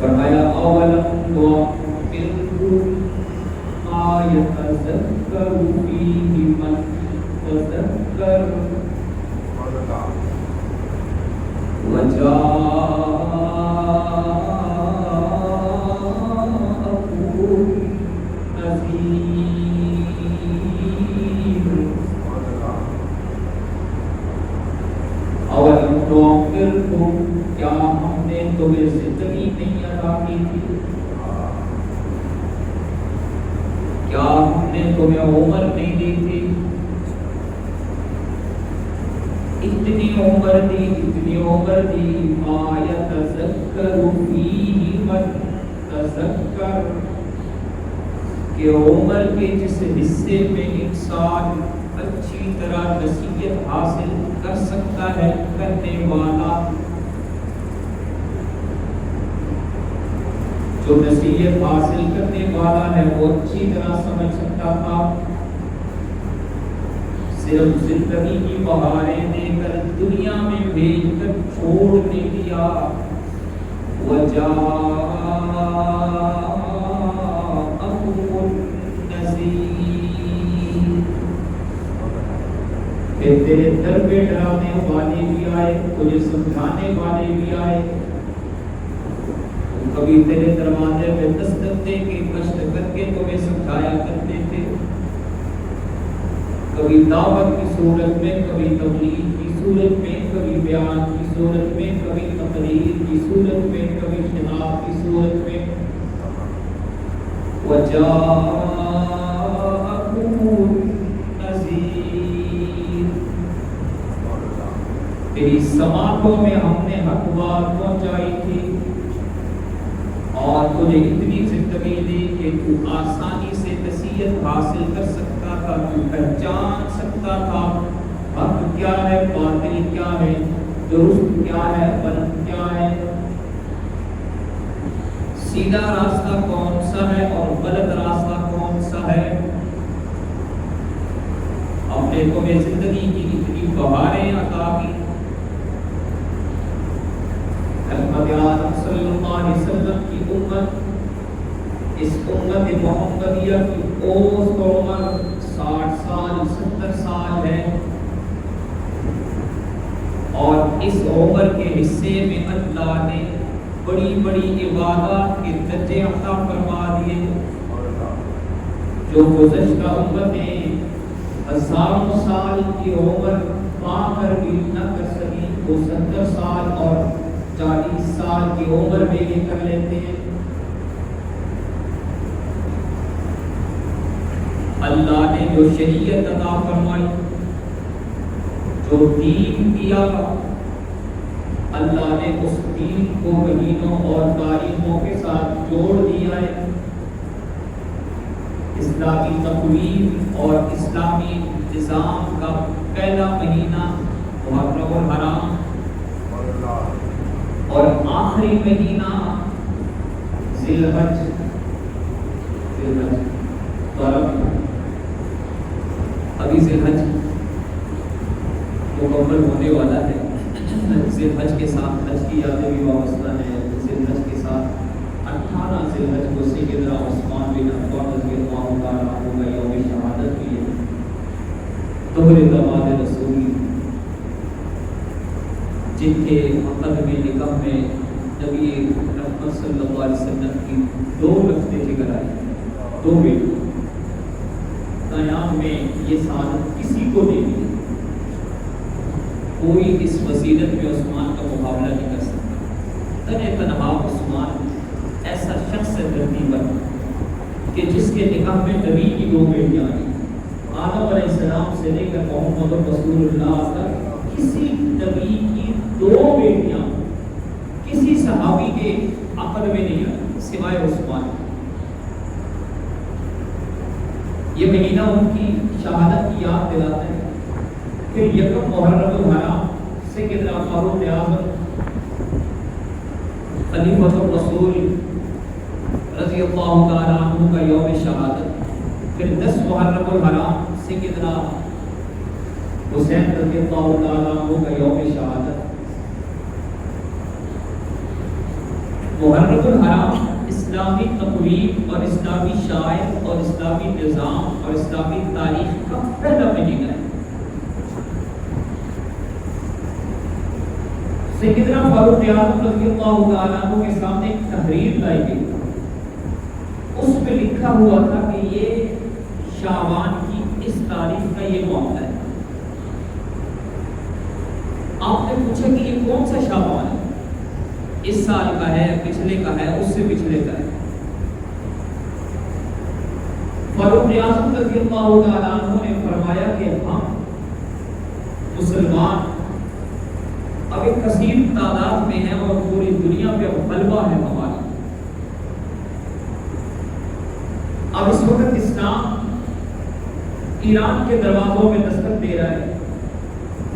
فرمایا اولم نعمركم ما يتذكر فيه من تذكر وجاءكم نذير اولم نعمركم کیا ہم نے تمہیں زندگی نہیں عطا کی تھی؟ کیا ہم نے تمہیں عمر نہیں دی تھی؟ اتنی عمر دی ما یتذکر فیہ من تذکر کہ عمر کے جس حصے میں انسان اچھی طرح نصیحت حاصل کر سکتا ہے کرنے والا، جو نصیحت حاصل کرنے والا ہے وہ اچھی طرح سمجھ سکتا تھا، صرف زندگی کی بہاریں دے کر دنیا میں بھیج کر چھوڑ نہیں دیا۔ وَجَاءَكُمُ النَّذِيرُ پھر تیرے در پہ ڈرانے والے بھی آئے، تجھے سمجھانے والے بھی آئے، کبھی تیرے دروازے پہ دستک دے کے کشت کر کے تمہیں سمجھایا کرتے تھے، کبھی دعوت کی صورت میں، کبھی تبلیغ کی صورت میں، کبھی بیان کی صورت میں، کبھی تقریر کی صورت میں، کبھی خطاب کی صورت میں۔ وَجَاءَكُمُ النَّذِيرُ تیری سماعتوں میں ہم نے حق بات پہنچائی تھی اور تجھے اتنی زندگی دی کہ تو آسانی سے نصیحت حاصل کر سکتا تھا، تو پہچان سکتا تھا حق کیا ہے، باطل کیا ہے، درست کیا ہے، غلط کیا ہے، سیدھا راستہ کون سا ہے اور غلط راستہ کون سا ہے۔ ہم نے تمہیں زندگی کی اتنی بہاریں عطا کی، حضرت آدم صلی اللہ علیہ وسلم کی امت، اس امت محمدیہ کی اوسط عمر 60 سال 70 سال ہے، اور اس عمر کے حصے میں اللہ نے بڑی بڑی عبادات کے درجے عطا فرما دیے، جو گزشتہ امتیں ہزاروں سال کی عمر پا کر بھی نہ کر سکی، وہ 70 سال اور 40 سال کی عمر میں یہ کر لیتے ہیں۔ اللہ نے جو شریعت عطا فرمائی، جو دین دیا، اللہ نے اس دین کو مہینوں اور تاریخوں کے ساتھ جوڑ دیا ہے۔ اسلامی تقویم اور اسلامی نظام کا پہلا مہینہ محرم الحرام اور آخری مہینہ ذی الحج ابھی ذی الحج مکمل ہونے والا ہے۔ ذی الحج کے ساتھ حج کی یادیں بھی وابستہ ہیں۔ ذی الحج کے ساتھ 18 ذی الحج کو سیدنا عثمان بن عفان رضی اللہ تعالیٰ عنہ کا یوم شہادت بھی ہے، دوہرے داماد رسول جن کے مقدم نکاح میں نبی رحمت صلی اللہ علیہ وسلم کی 2 رفتیں ذکر آئی، 2 بیٹوں۔ قیام میں یہ سعادت کسی کو نہیں ملی، کوئی اس وسیلت میں عثمان کا مقابلہ نہیں کر سکتا۔ تنہا عثمان ایسا شخص ہے دھرتی پر کہ جس کے نکاح میں نبی کی 2 بیٹیاں آئی، آدم علیہ السلام سے لے کر محمد رسول اللہ تک کسی نبی کی 2 بیٹیاں کسی صحابی کے عقد میں نہیں آئی سوائے عثمان۔ یہ مہینہ ان کی شہادت کی یاد دلاتا ہے۔ پھر یکم محرم الحرام سیدنا فاروق اعظم خلیفۃ الرسول رضی اللہ تعالیٰ عنہ کا یوم شہادت، پھر 10 محرم الحرام سیدنا حسین رضی اللہ تعالیٰ عنہ کا یوم شہادت، محرم الحرام اسلامی تقویم اور اسلامی شاعر اور اسلامی نظام اور اسلامی تاریخ کا پہلا مہینہ ہے۔ سیدنا فاروق اعظم رضی اللہ تعالیٰ عنہ کے سامنے ایک تحریر لائی گئی، اس میں لکھا ہوا تھا کہ یہ شعبان کی اس تاریخ کا یہ معاملہ ہے۔ آپ نے پوچھا کہ یہ کون سا شعبان ہے؟ اس سال کا ہے، پچھلے کا ہے، اس سے پچھلے کا ہے۔ فاروق اعظم رضی اللہ تعالیٰ عنہ نے فرمایا کہ ہم مسلمان اب ایک کثیر تعداد میں ہیں اور پوری دنیا پہ غلبہ ہے ہمارا۔ اب اس وقت اسلام ایران کے دروازوں میں دستک دے رہا ہے۔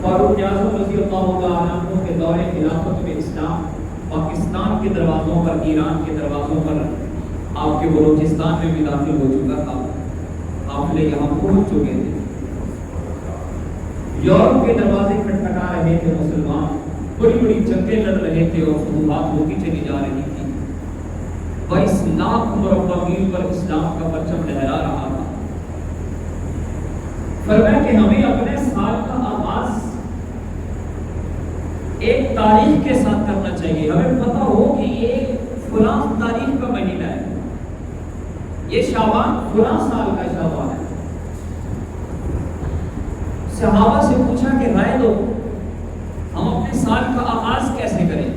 فاروق اعظم رضی اللہ تعالیٰ عنہ کے دور خلافت میں اسلام پاکستان کے دروازوں پر، ایران کے دروازوں پر، آپ کے بلوچستان میں بھی داخل ہو چکا تھا، قافلے یہاں پہنچ چکے تھے۔ یورپ کے دروازے کھٹکھٹا رہے تھے مسلمان، بڑی بڑی جنگیں لڑ رہے تھے اور فتوحات ہوتی چلی جا رہی تھی۔ 22 لاکھ مربع میل پر اسلام کا پرچم لہرا رہا تھا۔ فرمایا کہ ہمیں اپنے سال کا آغاز ایک تاریخ کے ساتھ کرنا چاہیے۔ ہمیں پتہ ہو کہ یہ فلاں تاریخ کا مہینہ ہے، یہ شعبان فلاں سال کا شعبان ہے۔ صحابہ سے پوچھا کہ رائے دو، ہم اپنے سال کا آغاز کیسے کریں؟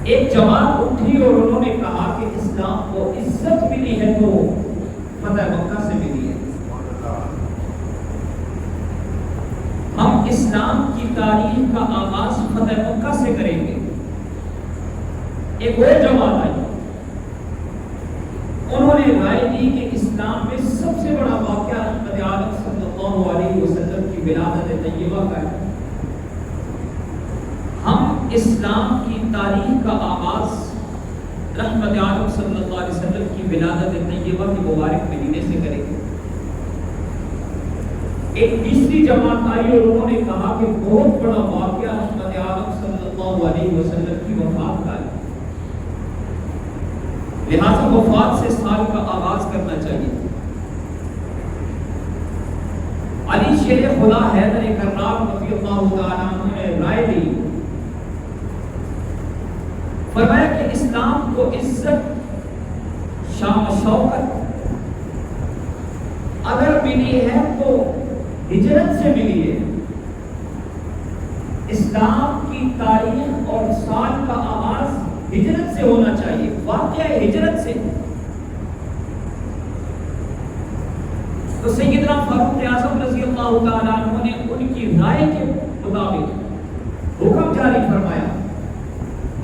ایک جماعت اٹھی اور انہوں نے کہا کہ اسلام کو عزت ملی ہے تو فتح مکہ سے ملی ہے، ہم اسلام کی تاریخ کا آغاز فتح مکہ سے کریں گے۔ ایک اور جماعت آئی، انہوں نے رائے دی کہ اسلام میں سب سے بڑا واقعہ رحمت عالم صلی اللہ علیہ وسلم کی ولادت طیبہ کا ہے، ہم اسلام کی تاریخ کا آغاز رحمت عالم صلی اللہ علیہ وسلم کی ولادت طیبہ کے مبارک مہینے سے کریں گے۔ ایک تیسری جماعت آئی اور انہوں نے کہا کہ بہت بڑا واقعہ رحمت عالم صلی اللہ علیہ وسلم کی وفات کا ہے، لہذا وفات سے سال کا آغاز کرنا چاہیے۔ علی شیر خدا حیدر کرار رضی اللہ تعالیٰ عنہ نے رائے دی، فرمایا کہ اسلام کو عزت، شان و شوکت اگر ملی ہے تو ہجرت سے ملی ہے۔ اسلام کی تاریخ اور سال کا آغاز ہجرت سے ہونا چاہیے، واقعہ ہجرت سے۔ تو سیدنا فاروق اعظم رضی اللہ تعالیٰ عنہ نے ان کی رائے کے مطابق حکم جاری فرمایا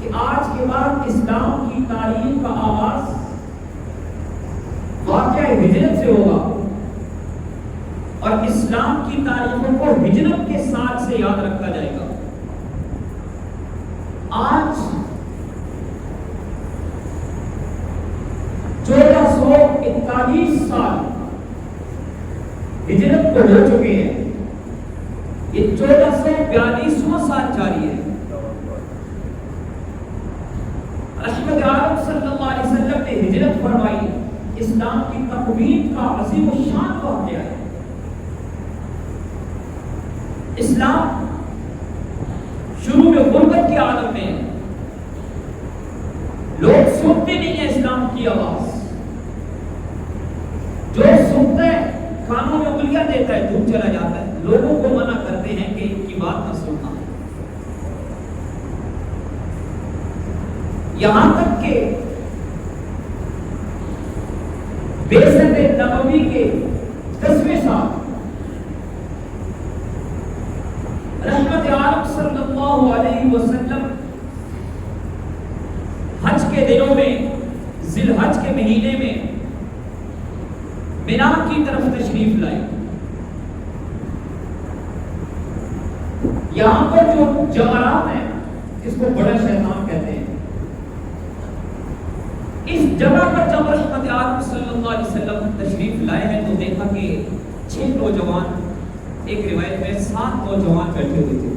کہ آج کے بعد اسلام کی تاریخ کا آغاز واقعہ ہجرت سے ہوگا اور اسلام کی تاریخوں کو ہجرت کے سال سے یاد رکھا جائے گا۔ آج 1441 سال ہجرت کو ہو چکے ہیں، یہ 1442واں سال جاری ہے۔ رحمت عالم صلی اللہ علیہ وسلم نے ہجرت فرمائی، اسلام کی تقویم کا عظیم الشان واقعہ ہے۔ اسلام شروع میں غربت کے عالم میں، لوگ سنتے نہیں ہیں اسلام کی آواز، جو سنتا ہے کانوں میں انگلیاں دیتا ہے، دور چلا جاتا ہے، لوگوں کو منع کرتے ہیں کہ ان کی بات نہ سننا۔ یہاں تک کہ بعثت نبوی کے 10ویں سال رحمت عالم صلی اللہ علیہ وسلم حج کے دنوں میں، ذی الحج کے مہینے میں مینا کی طرف تشریف لائے۔ یہاں پر جو جمرات ہیں، اس کو بڑا شیطان کہتے ہیں، اس جگہ پر جب رحمت عالم صلی اللہ علیہ وسلم تشریف لائے ہیں تو دیکھا کہ 6 نوجوان، ایک روایت میں 7 نوجوان بیٹھے ہوئے تھے،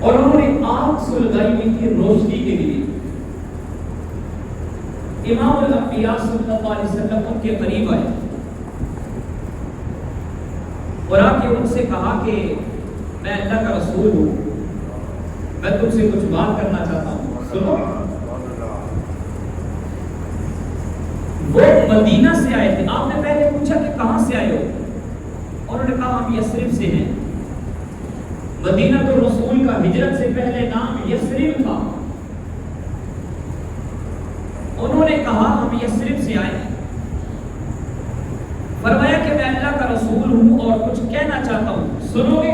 اور انہوں نے آگ سلگائی ہوئی تھی روشنی کے لیے. امام الانبیاء صلی اللہ علیہ وسلم ان کے قریب آئے اور آ کے ان سے کہا کہ میں اللہ کا رسول ہوں, میں تم سے کچھ بات کرنا چاہتا ہوں, سنو. وہ مدینہ سے آئے تھے. آپ نے پہلے پوچھا کہ کہاں سے آئے ہو, انہوں نے کہا ہم یثرب سے ہیں. مدینہ تو رسول کا ہجرت سے پہلے نام یثرب تھا. انہوں نے کہا ہم یثرب سے آئے ہیں. فرمایا کہ میں اللہ کا رسول ہوں اور کچھ کہنا چاہتا ہوں, سنو گے؟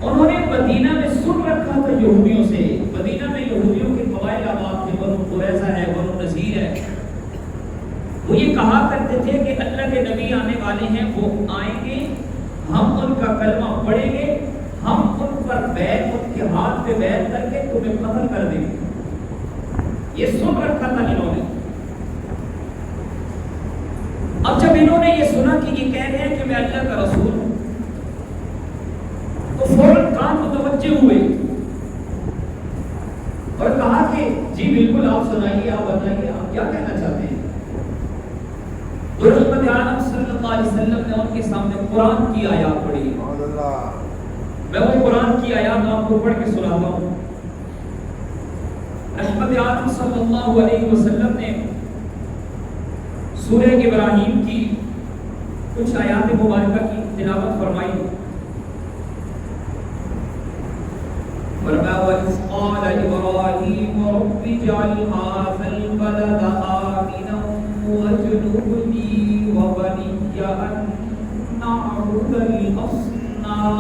انہوں نے مدینہ میں سن رکھا تھا یہودیوں سے. مدینہ میں یہودیوں کے قبائل آباد تھے, بنو قریظہ ہے, بنو نذیر ہے. وہ یہ کہا کرتے تھے کہ اللہ کے نبی آنے والے ہیں, وہ آئیں گے, ہم ان کا کلمہ پڑھیں گے, ہم ان پر بیعت, ان کے ہاتھ پہ بیعت کر کے تمہیں قتل کر دیں گے. یہ سن رکھا تھا انہوں نے. اب جب انہوں نے یہ سنا کہ یہ کہہ رہے ہیں کہ میں اللہ کا رسول ہوں, تو فوراً کان متوجہ ہوئے اور کہا کہ جی بالکل آپ سنائیے, آپ بتائیے آپ کیا کہنا چاہتے ہیں. تو رحمت عالم صلی اللہ علیہ وسلم نے ان کے سامنے قرآن کی آیات پڑھی. میں وہ قرآن کی آیات آپ کو پڑھ کے سناتا ہوں. رحمت عالم صلی اللہ علیہ وسلم نے سورہ ابراہیم کی کچھ آیات مبارکہ کی تلاوت فرمائی. فرمایا وَإِذْ قَالَ إِبْرَاهِيمُ رَبِّ اجْعَلْ هَٰذَا الْبَلَدَ آمِنًا وَاجْنُبْنِي وَبَنِيَّ أَن نَّعْبُدَ الْأَصْنَامَ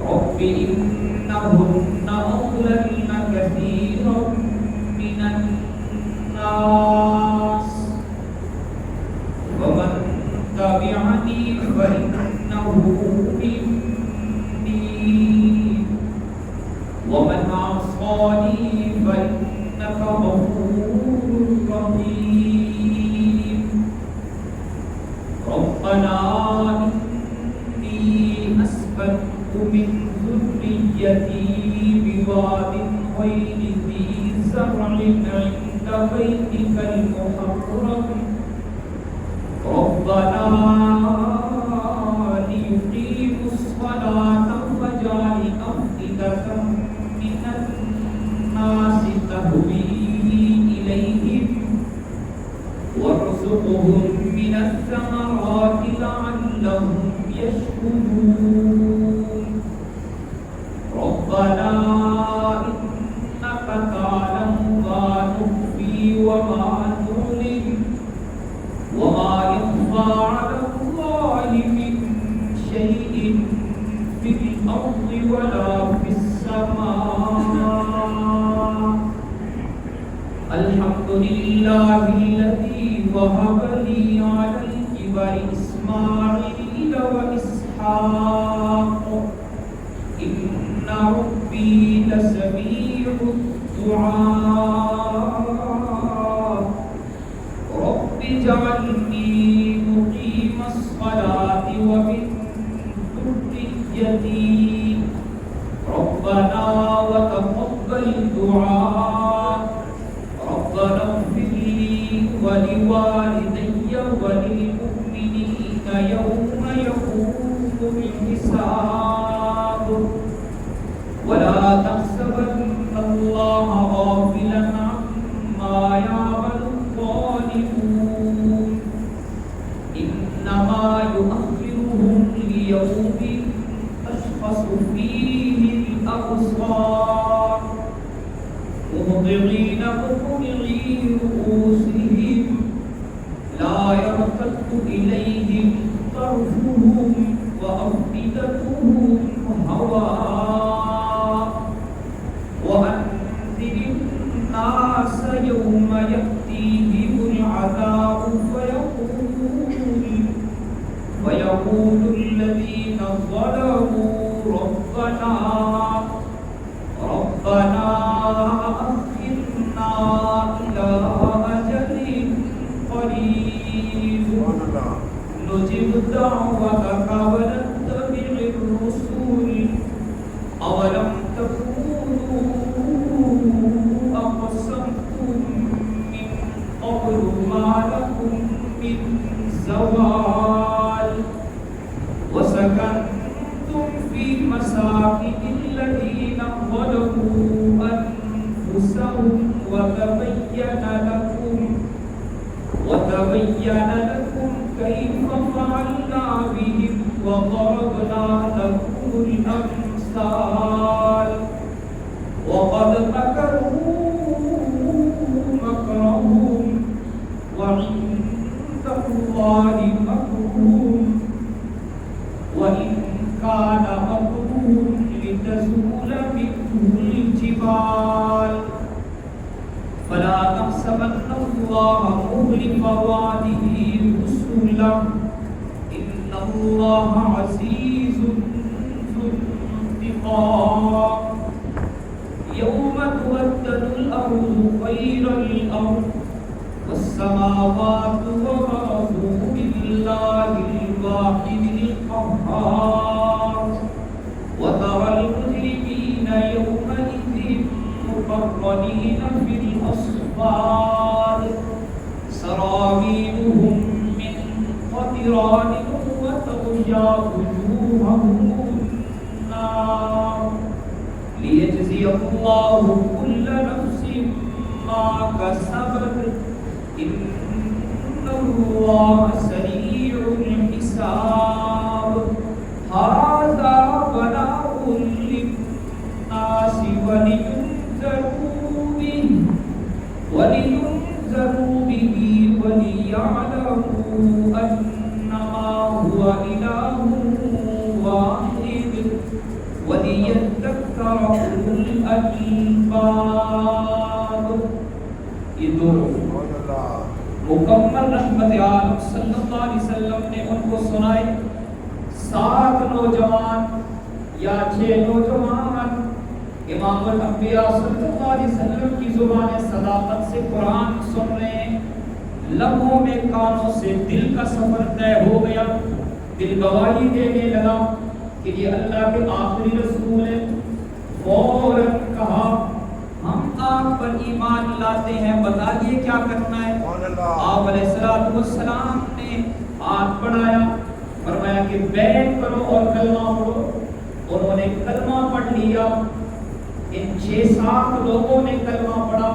رَبِّ إِنَّهُنَّ أَضْلَلْنَ كَثِيرًا مِّنَ النَّاسِ وَمَن تَبِعَنِي فَإِنَّهُ مِنِّي وَمَنْ عَصَانِي فَإِنَّكَ غَفُورٌ رَّحِيمٌ رَبَّنَا إِنِّي أَسْكَنتُ مِنْ ذُرِّيَّتِي بِوَادٍ غَيْرِ ذِي زَرْعٍ عِندَ بَيْتِكَ الْمُحَرَّمِ رَبَّنَا لِيُقِيمُوا الصَّلَاةَ فَاجْعَلْ أَفْئِدَةً مِّنَ النَّاسِ تَهْوِي إِلَيْهِمْ وَارْزُقْهُم مِّنَ الثَّمَرَاتِ لَعَلَّهُمْ يَشْكُرُونَ رَبَّنَا إِنَّكَ تَعْلَمُ مَا نُخْفِي وَمَا نُعْلِنُ وَمَا يَخْفَىٰ عَلَى اللَّهِ مِن شَيْءٍ فِي الْأَرْضِ وَلَا فِي السَّمَاءِ الْحَمْدُ لِلَّهِ الَّذِي وَهَبَ لِي عَلَى الْكِبَرِ إِسْمَاعِيلَ وَإِسْحَاقَ إِنَّ رَبِّي لَسَمِيعُ الدُّعَاءِ رَبِّ اجْعَلْنِي مُقِيمَ الصَّلَاةِ وَمِن ذُرِّيَّتِي رَبَّنَا وَتَقَبَّلْ دُعَاءِ رَبَّنَا اغْفِرْ لِي وَلِوَالِدَيَّ وَلِلْمُؤْمِنِينَ يَوْمَ يَقُومُ الْحِسَابُ وَلَا تَحْسَبَنَّ اللَّهَ غَافِلًا عَمَّا يَعْمَلُ الظَّالِمُونَ إِنَّمَا يُؤَخِّرُهُمْ لِيَوْمٍ تَشْخَصُ فِيهِ الْأَبْصَارُ مُهْطِعِينَ مُقْنِعِي رُءُوسِهِمْ لَا يَرْتَدُّ إِلَيْهِمْ طَرْفُهُمْ وَأَفْئِدَتُهُمْ هَوَاءٌ وَأَنذِرِ النَّاسَ يَوْمَ يَأْتِيهِمُ الْعَذَابُ فيقول الذين ظلموا ربنا أخرنا إلى أجل قريب نجب دعوتك وضربنا لكم الأمثال وقد مكروا مكرهم وعند الله مكرهم وإن كان مكرهم لتزول منه الجبال فلا تحسبن الله مخلف وعده رسله إن الله عزيز ذو انتقام يوم تبدل الأرض غير الأرض والسماوات وبرزوا لله الواحد القهار وترى المجرمين يومئذ مقرنين في الأصفاد سرابيلهم من قطران وتغشى وجوههم النار ليجزي الله كل نفس ما كسبت إن الله سريع الحساب هذا بلاغ للناس ولينذروا به وليعلموا أنما هو إله واحد وليذكر أولو الألباب. یہ دو مکمل رحمت عالم صلی اللہ علیہ وسلم نے ان کو سنائے. 7 نوجوان یا 6 نوجوان امام الانبیاء صلی اللہ علیہ وسلم کی زبان صداقت سے قرآن سن رہے ہیں. لبوں میں کانوں سے دل کا سفر طے ہو گیا. دل گواہی دینے لگا کہ یہ اللہ کے آخری رسول ہے. فوراً کہا ہم آپ پر ایمان لاتے ہیں, بتائیے کیا کرنا ہے. آپ علیہ السلام نے ہاتھ بڑھایا, فرمایا کہ بیعت کرو اور کلمہ پڑھو. انہوں نے کلمہ پڑھ لیا. ان 6-7 لوگوں نے کلمہ پڑھا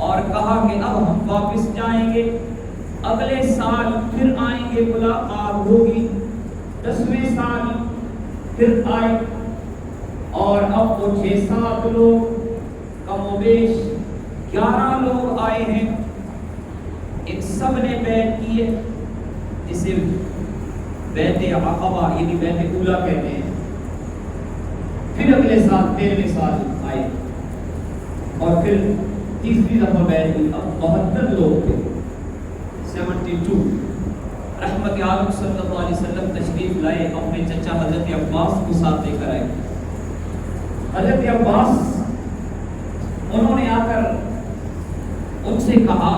اور کہا کہ اب ہم واپس جائیں گے, اگلے سال پھر آئیں گے, ملاقات ہوگی. 10ویں سال پھر آئے اور اب وہ 6-7 لوگ کم و بیش 11 لوگ آئے ہیں. ان سب نے بیعت کی ہے, جسے بیعت عقبہ یعنی بیعت اولیٰ کہتے ہیں. پھر اگلے سال 13ویں سال آئے اور پھر تیسری دفعہ بیعت ہوئی. اب 72 لوگ تھے, 72. رحمت عالم صلی اللہ علیہ وسلم تشریف لائے, اپنے چچا حضرت عباس کو ساتھ لے کر آئے. حضرت عباس انہوں نے آ کر ان سے کہا,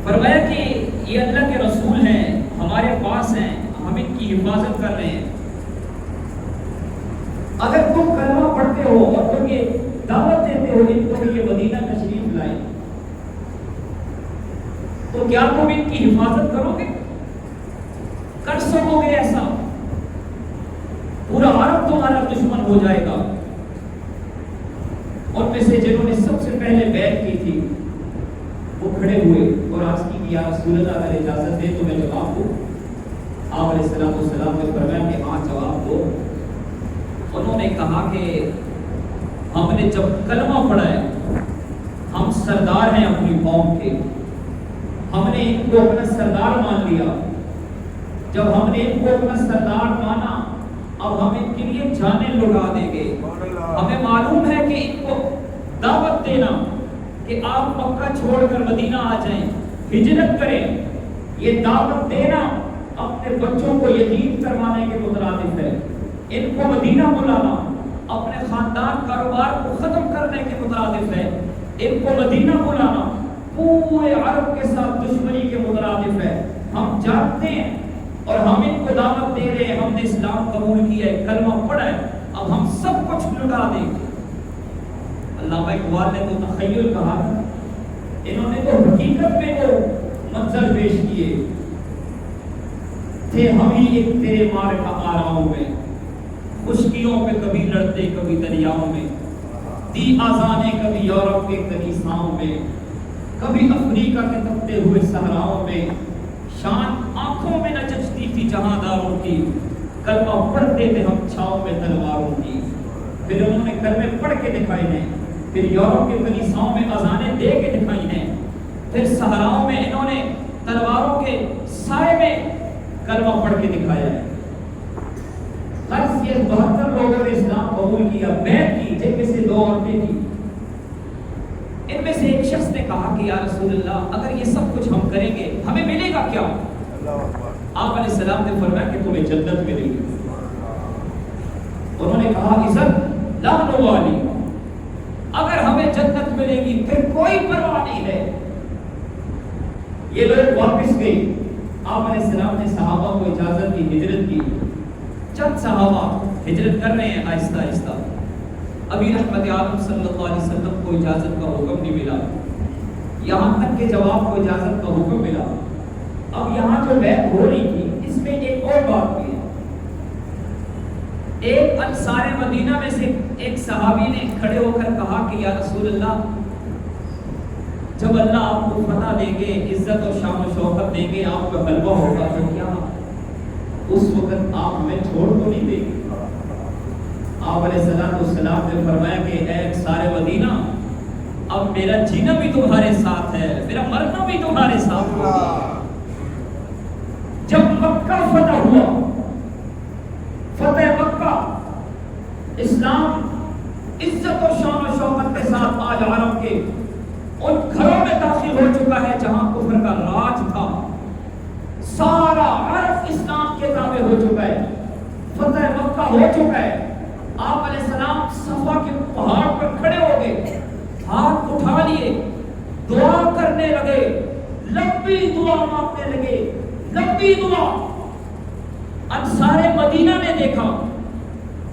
فرمایا کہ یہ اللہ کے رسول ہیں, ہمارے پاس ہیں, ہم ان کی حفاظت کر رہے ہیں. اگر تم کلمہ پڑھتے ہو اور تم یہ دعوت دیتے ہو ان کو یہ مدینہ تشریف لائیں, تو کیا تم ان کی حفاظت کرو گے؟ کر سکو گے ایسا؟ پورا عرب تمہارا دشمن ہو جائے گا. اور میں سے جنہوں نے سب سے پہلے بیعت کی تھی وہ کھڑے ہوئے اور عرض کی کہ یا رسول اللہ اگر اجازت دے تو میں جواب دوں. آپ علیہ السلام نے فرمایا کہ ہاں جواب دو. انہوں نے کہا کہ ہم نے جب کلمہ پڑھا ہے, ہم سردار ہیں اپنی قوم کے, ہم نے ان کو اپنا سردار مان لیا. جب ہم نے ان کو اپنا سردار مانا, اب ہم ان کے لیے جانیں لٹا دیں گے. ہمیں معلوم ہے کہ ان کو دعوت دینا کہ آپ مکہ چھوڑ کر مدینہ آ جائیں, ہجرت کریں, یہ دعوت دینا اپنے بچوں کو یتیم کروانے کے مترادف ہے. ان کو مدینہ بلانا اپنے خاندان کاروبار کو ختم کرنے کے مترادف ہے. ان کو مدینہ بلانا پورے عرب کے ساتھ دشمنی کے مترادف ہے. ہم جانتے ہیں اور ہم ان کو دعوت دے رہے ہیں, ہم نے اسلام قبول کیا ہے, کلمہ پڑھا ہے, اب ہم سب کچھ لٹا دیں گے. علامہ اقبال نے تو تخیل کہا تھا, انہوں نے تو حقیقت میں وہ منظر پیش کیے تھے. ہم ہی ایک تیرے مار کا آراؤں میں, خشکیوں پہ کبھی لڑتے کبھی دریاؤں میں, دی آزانے کبھی یورپ کے کنیساؤں میں, کبھی افریقہ کے تپتے ہوئے صحراؤں میں. شان آنکھوں میں نہ جچتی تھی جہانداروں کی، کلمہ پڑھتے تھے ہم چھاؤں میں تلواروں کی۔ پھر انہوں نے کلمے پڑھ کے دکھائے ہیں، پھر یورپ کے کلیساؤں میں اذانیں دے کے دکھائی ہیں، پھر صحراؤں میں انہوں نے تلواروں کے سائے میں کلمہ پڑھ کے دکھایا ہے۔ یہ 72 لوگوں نے اسلام قبول کیا، بیعت کی، جن میں سے 2 عورتیں تھیں۔ ان میں سے ایک شخص نے کہا کہ یا رسول اللہ، اگر یہ سب کچھ ہم کریں گے ہمیں ملے گا کیا؟ آپ علیہ السلام نے فرمایا کہ تمہیں جنت ملے گی۔ انہوں نے کہا عزت لا نوالی، اگر ہمیں جنت ملے گی پھر کوئی پرواہ نہیں ہے۔ یہ لوگ واپس گئے۔ آپ علیہ السلام نے صحابہ کو اجازت دی، ہجرت کی۔ چند صحابہ ہجرت کر رہے ہیں آہستہ آہستہ۔ ابھی رحمت عالم صلی اللہ علیہ وسلم کو اجازت کا حکم نہیں ملا، یہاں تک کہ جب آپ کو اجازت کا حکم ملا، اب یہاں جو بیعت ہو رہی تھی اس میں ایک اور بات بھی ہے۔ ایک انصار مدینہ میں سے ایک صحابی نے کھڑے ہو کر کہا کہ یا رسول اللہ، جب اللہ آپ کو فتح دیں گے، عزت اور شان و شوکت دیں گے، آپ کا غلبہ ہوگا، تو کیا اس وقت آپ ہمیں چھوڑ تو نہیں دیں گے؟ آپ علیہ السلام نے فرمایا کہ اے انصار مدینہ، اب میرا جینا بھی تمہارے ساتھ ہے، میرا مرنا بھی تمہارے ساتھ ہوگا۔ جب مکہ فتح ہوا، فتح مکہ، اسلام عزت و شان و شوکت کے ساتھ آج عرب کے ان گھروں میں داخل ہو چکا ہے جہاں کفر کا راج تھا۔ سارا عرب اسلام کے تابع ہو چکا ہے، فتح مکہ ہو چکا ہے۔ آپ علیہ السلام صفا کے پہاڑ پر کھڑے ہو گئے، ہاتھ اٹھا لیے، دعا کرنے لگے، لمبی دعا مانگنے لگے، لمبی دعا۔ انصار مدینہ نے دیکھا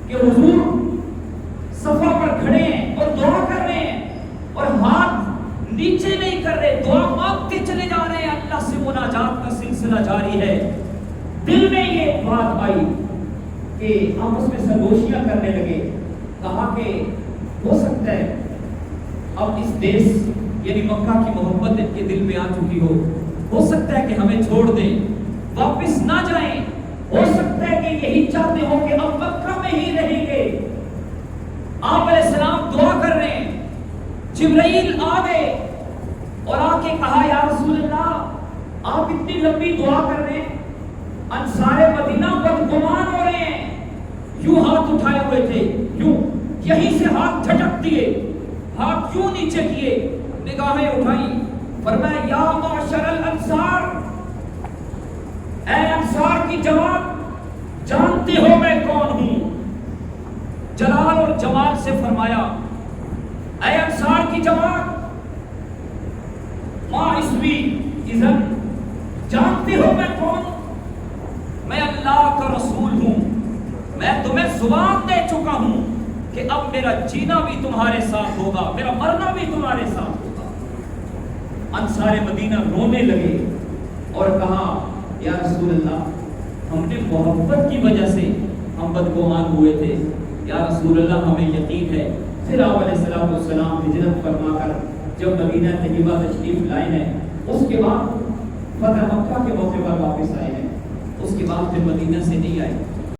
کہ حضور صفا پر کھڑے ہیں اور دعا کر رہے ہیں اور ہاتھ نیچے نہیں کر رہے، دعا مانگتے چلے جا رہے ہیں، اللہ سے مناجات کا سلسلہ جاری ہے۔ دل میں یہ بات آئی کہ آپس میں سرگوشیاں کرنے لگے، کہا کہ ہو سکتا ہے اب اس دیش یعنی مکہ کی محبت ان کے دل میں آ چکی ہو سکتا ہے کہ ہمیں چھوڑ دیں، واپس نہ جائیں، ہو سکتا ہے کہ یہی چاہتے ہو کہ اب مکہ میں ہی رہیں گے۔ آپ علیہ السلام دعا کر رہے ہیں، جبرائیل آ گئے اور آ کے کہا یا رسول اللہ، آپ اتنی لمبی دعا کر رہے ہیں، انصار مدینہ بدگمان ہو رہے ہیں، یوں ہاتھ اٹھائے ہوئے تھے، یوں یہیں سے ہاتھ جھٹک دیے، ہاتھ کیوں نیچے کیے، نگاہیں اٹھائی، فرمایا یا معاشر الانصار، اے انصار کی جماعت، جانتے ہو میں کون ہوں؟ جلال اور جمال سے فرمایا اے انصار کی جماعت، ما اسمی اذن، جانتے ہو میں کون؟ میں اللہ کا رسول ہوں، میں تمہیں زبان دے چکا ہوں کہ اب میرا جینا بھی تمہارے ساتھ ہوگا، میرا مرنا بھی تمہارے ساتھ ہوگا۔ انصار مدینہ رونے لگے اور کہا یا رسول اللہ، ہم نے محبت کی وجہ سے ہم بدگمان ہوئے تھے، یا رسول اللہ ہمیں یقین ہے۔ پھر آپ علیہ السلام ہجرت فرما کر جب مدینہ طیبہ تشریف لائے ہیں، اس کے بعد فتح مکہ کے موقع پر واپس آئے ہیں، اس کے بعد پھر مدینہ سے نہیں آئے۔